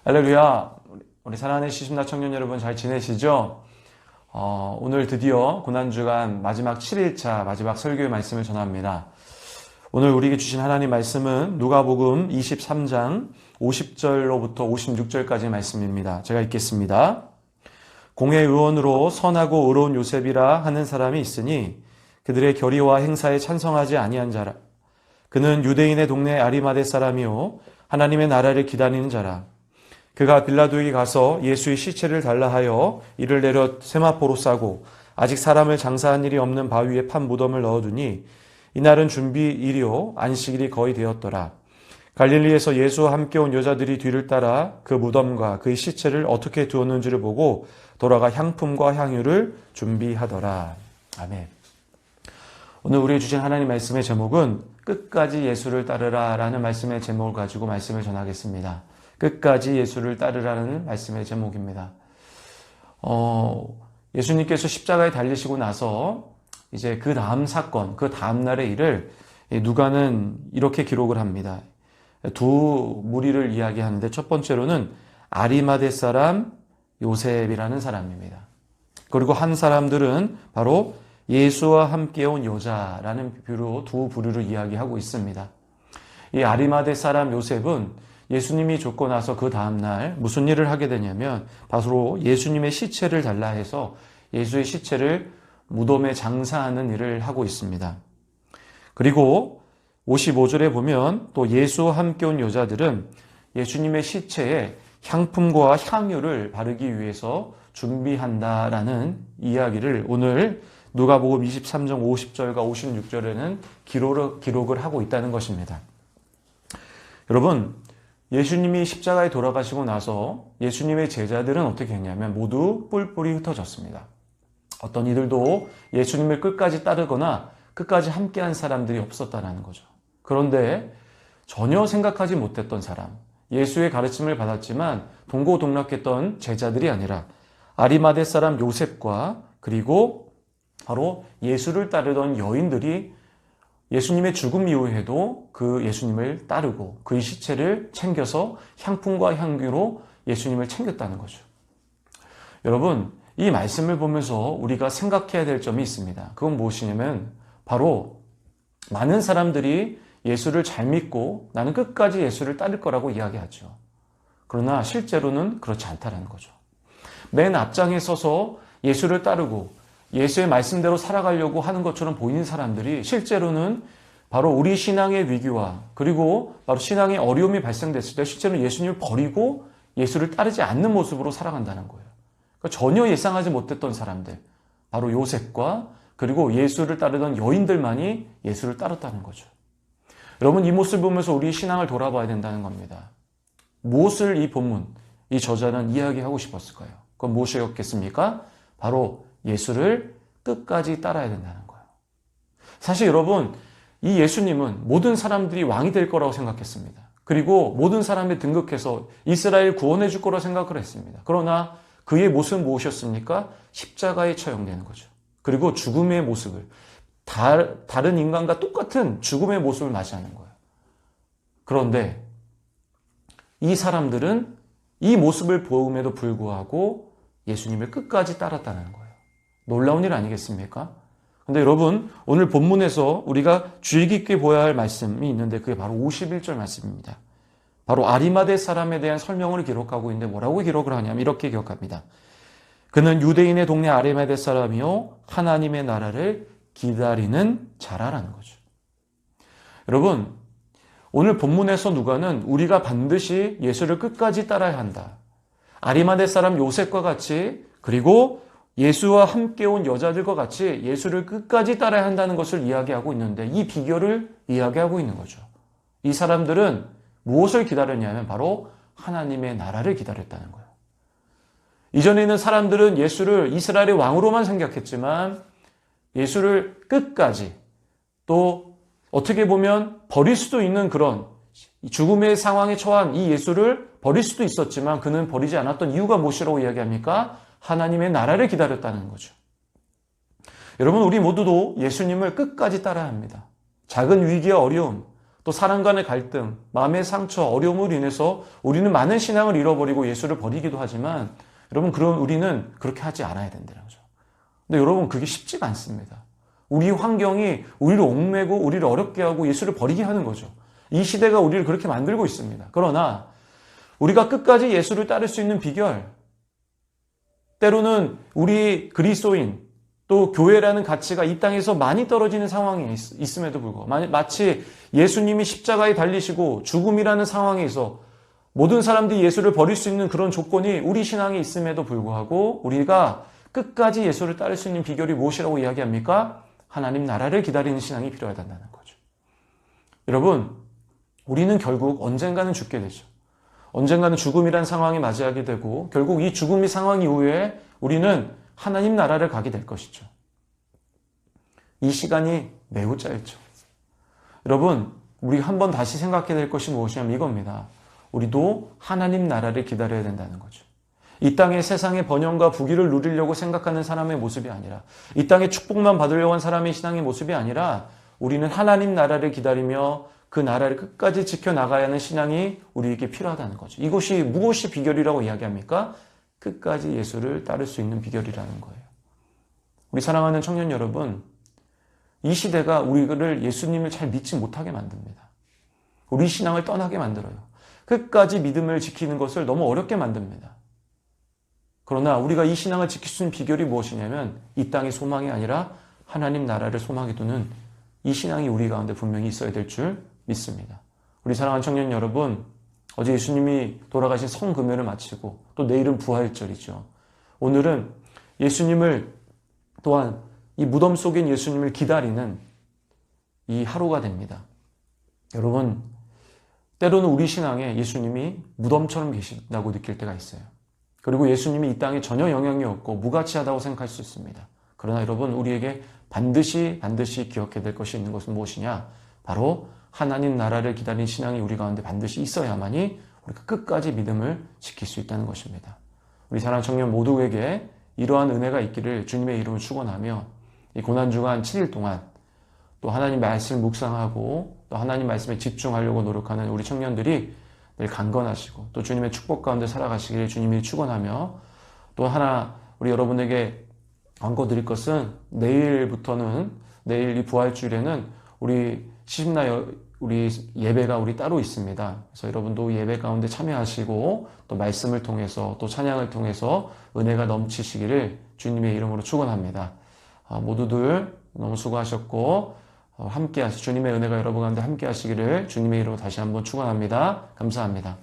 할렐루야. 우리 사랑하는 시심나 청년 여러분 잘 지내시죠? 오늘 드디어 고난주간 마지막 7일차 마지막 설교의 말씀을 전합니다. 오늘 우리에게 주신 하나님 말씀은 누가복음 23장 50절로부터 56절까지의 말씀입니다. 제가 읽겠습니다. 공회 의원으로 선하고 의로운 요셉이라 하는 사람이 있으니 그들의 결의와 행사에 찬성하지 아니한 자라. 그는 유대인의 동네 아리마대 사람이요 하나님의 나라를 기다리는 자라. 그가 빌라도에게 가서 예수의 시체를 달라 하여 이를 내려 세마포로 싸고 아직 사람을 장사한 일이 없는 바위에 판 무덤을 넣어두니 이날은 준비일이요 안식일이 거의 되었더라. 갈릴리에서 예수와 함께 온 여자들이 뒤를 따라 그 무덤과 그의 시체를 어떻게 두었는지를 보고 돌아가 향품과 향유를 준비하더라. 아멘. 오늘 우리의 주신 하나님 말씀의 제목은 끝까지 예수를 따르라 라는 말씀의 제목을 가지고 말씀을 전하겠습니다. 끝까지 예수를 따르라는 말씀의 제목입니다. 예수님께서 십자가에 달리시고 나서 이제 그 다음 사건, 그 다음 날의 일을 누가는 이렇게 기록을 합니다. 두 무리를 이야기하는데 첫 번째로는 아리마대 사람 요셉이라는 사람입니다. 그리고 한 사람들은 바로 예수와 함께 온 여자라는 부류로 두 부류를 이야기하고 있습니다. 이 아리마대 사람 요셉은 예수님이 죽고 나서 그 다음날 무슨 일을 하게 되냐면 바로 예수님의 시체를 달라 해서 예수의 시체를 무덤에 장사하는 일을 하고 있습니다. 그리고 55절에 보면 또 예수와 함께 온 여자들은 예수님의 시체에 향품과 향유를 바르기 위해서 준비한다라는 이야기를 오늘 누가복음 23장 50절과 56절에는 기록을 하고 있다는 것입니다. 여러분, 예수님이 십자가에 돌아가시고 나서 예수님의 제자들은 어떻게 했냐면 모두 뿔뿔이 흩어졌습니다. 어떤 이들도 예수님을 끝까지 따르거나 끝까지 함께한 사람들이 없었다는 거죠. 그런데 전혀 생각하지 못했던 사람, 예수의 가르침을 받았지만 동고동락했던 제자들이 아니라 아리마대 사람 요셉과 그리고 바로 예수를 따르던 여인들이 예수님의 죽음 이후에도 그 예수님을 따르고 그의 시체를 챙겨서 향품과 향유로 예수님을 챙겼다는 거죠. 여러분, 이 말씀을 보면서 우리가 생각해야 될 점이 있습니다. 그건 무엇이냐면 바로 많은 사람들이 예수를 잘 믿고 나는 끝까지 예수를 따를 거라고 이야기하죠. 그러나 실제로는 그렇지 않다는 거죠. 맨 앞장에 서서 예수를 따르고 예수의 말씀대로 살아가려고 하는 것처럼 보이는 사람들이 실제로는 바로 우리 신앙의 위기와 그리고 바로 신앙의 어려움이 발생됐을 때 실제로 예수님을 버리고 예수를 따르지 않는 모습으로 살아간다는 거예요. 그러니까 전혀 예상하지 못했던 사람들, 바로 요셉과 그리고 예수를 따르던 여인들만이 예수를 따랐다는 거죠. 여러분, 이 모습을 보면서 우리 신앙을 돌아봐야 된다는 겁니다. 무엇을 이 본문, 이 저자는 이야기하고 싶었을까요? 그건 무엇이었겠습니까? 바로 예수를 끝까지 따라야 된다는 거예요. 사실 여러분, 이 예수님은 모든 사람들이 왕이 될 거라고 생각했습니다. 그리고 모든 사람이 등극해서 이스라엘 구원해 줄 거라고 생각을 했습니다. 그러나 그의 모습은 무엇이었습니까? 십자가에 처형되는 거죠. 그리고 죽음의 모습을, 다른 인간과 똑같은 죽음의 모습을 맞이하는 거예요. 그런데 이 사람들은 이 모습을 보음에도 불구하고 예수님을 끝까지 따랐다는 거예요. 놀라운 일 아니겠습니까? 근데 여러분, 오늘 본문에서 우리가 주의 깊게 보아야 할 말씀이 있는데 그게 바로 51절 말씀입니다. 바로 아리마대 사람에 대한 설명을 기록하고 있는데 뭐라고 기록을 하냐면 이렇게 기록합니다. 그는 유대인의 동네 아리마대 사람이요 하나님의 나라를 기다리는 자라라는 거죠. 여러분, 오늘 본문에서 누가는 우리가 반드시 예수를 끝까지 따라야 한다. 아리마대 사람 요셉과 같이 그리고 예수와 함께 온 여자들과 같이 예수를 끝까지 따라야 한다는 것을 이야기하고 있는데 이 비결을 이야기하고 있는 거죠. 이 사람들은 무엇을 기다렸냐면 바로 하나님의 나라를 기다렸다는 거예요. 이전에는 사람들은 예수를 이스라엘의 왕으로만 생각했지만 예수를 끝까지 또 어떻게 보면 버릴 수도 있는 그런 죽음의 상황에 처한 이 예수를 버릴 수도 있었지만 그는 버리지 않았던 이유가 무엇이라고 이야기합니까? 하나님의 나라를 기다렸다는 거죠. 여러분, 우리 모두도 예수님을 끝까지 따라야 합니다. 작은 위기와 어려움, 또 사람 간의 갈등, 마음의 상처, 어려움으로 인해서 우리는 많은 신앙을 잃어버리고 예수를 버리기도 하지만 여러분, 그런 우리는 그렇게 하지 않아야 된다는 거죠. 근데 여러분, 그게 쉽지가 않습니다. 우리 환경이 우리를 옥매고 우리를 어렵게 하고 예수를 버리게 하는 거죠. 이 시대가 우리를 그렇게 만들고 있습니다. 그러나 우리가 끝까지 예수를 따를 수 있는 비결, 때로는 우리 그리스도인 또 교회라는 가치가 이 땅에서 많이 떨어지는 상황이 있음에도 불구하고, 마치 예수님이 십자가에 달리시고 죽음이라는 상황에서 모든 사람들이 예수를 버릴 수 있는 그런 조건이 우리 신앙에 있음에도 불구하고 우리가 끝까지 예수를 따를 수 있는 비결이 무엇이라고 이야기합니까? 하나님 나라를 기다리는 신앙이 필요하다는 거죠. 여러분, 우리는 결국 언젠가는 죽게 되죠. 언젠가는 죽음이란 상황에 맞이하게 되고 결국 이 죽음의 상황 이후에 우리는 하나님 나라를 가게 될 것이죠. 이 시간이 매우 짧죠. 여러분, 우리 한번 다시 생각해야 될 것이 무엇이냐면 이겁니다. 우리도 하나님 나라를 기다려야 된다는 거죠. 이 땅의 세상의 번영과 부귀를 누리려고 생각하는 사람의 모습이 아니라, 이 땅의 축복만 받으려고 하는 사람의 신앙의 모습이 아니라, 우리는 하나님 나라를 기다리며 그 나라를 끝까지 지켜나가야 하는 신앙이 우리에게 필요하다는 거죠. 이것이 무엇이 비결이라고 이야기합니까? 끝까지 예수를 따를 수 있는 비결이라는 거예요. 우리 사랑하는 청년 여러분, 이 시대가 우리를 예수님을 잘 믿지 못하게 만듭니다. 우리 신앙을 떠나게 만들어요. 끝까지 믿음을 지키는 것을 너무 어렵게 만듭니다. 그러나 우리가 이 신앙을 지킬 수 있는 비결이 무엇이냐면 이 땅의 소망이 아니라 하나님 나라를 소망해 두는 이 신앙이 우리 가운데 분명히 있어야 될 줄 믿습니다. 우리 사랑하는 청년 여러분, 어제 예수님이 돌아가신 성금요를 마치고 또 내일은 부활절이죠. 오늘은 예수님을 또한 이 무덤 속에 예수님을 기다리는 이 하루가 됩니다. 여러분, 때로는 우리 신앙에 예수님이 무덤처럼 계신다고 느낄 때가 있어요. 그리고 예수님이 이 땅에 전혀 영향이 없고 무가치하다고 생각할 수 있습니다. 그러나 여러분, 우리에게 반드시 기억해야 될 것이 있는 것은 무엇이냐? 바로 하나님 나라를 기다리는 신앙이 우리 가운데 반드시 있어야만이 우리가 끝까지 믿음을 지킬 수 있다는 것입니다. 우리 사랑하는 청년 모두에게 이러한 은혜가 있기를 주님의 이름을 축원하며 이 고난주간 7일 동안 또 하나님 말씀을 묵상하고 또 하나님 말씀에 집중하려고 노력하는 우리 청년들이 늘 강건하시고 또 주님의 축복 가운데 살아가시기를 주님이 축원하며, 또 하나 우리 여러분에게 권고드릴 것은 내일부터는, 내일 이 부활주일에는 우리 시집나 우리 예배가 우리 따로 있습니다. 그래서 여러분도 예배 가운데 참여하시고 또 말씀을 통해서 또 찬양을 통해서 은혜가 넘치시기를 주님의 이름으로 축원합니다. 모두들 너무 수고하셨고 주님의 은혜가 여러분 가운데 함께 하시기를 주님의 이름으로 다시 한번 축원합니다. 감사합니다.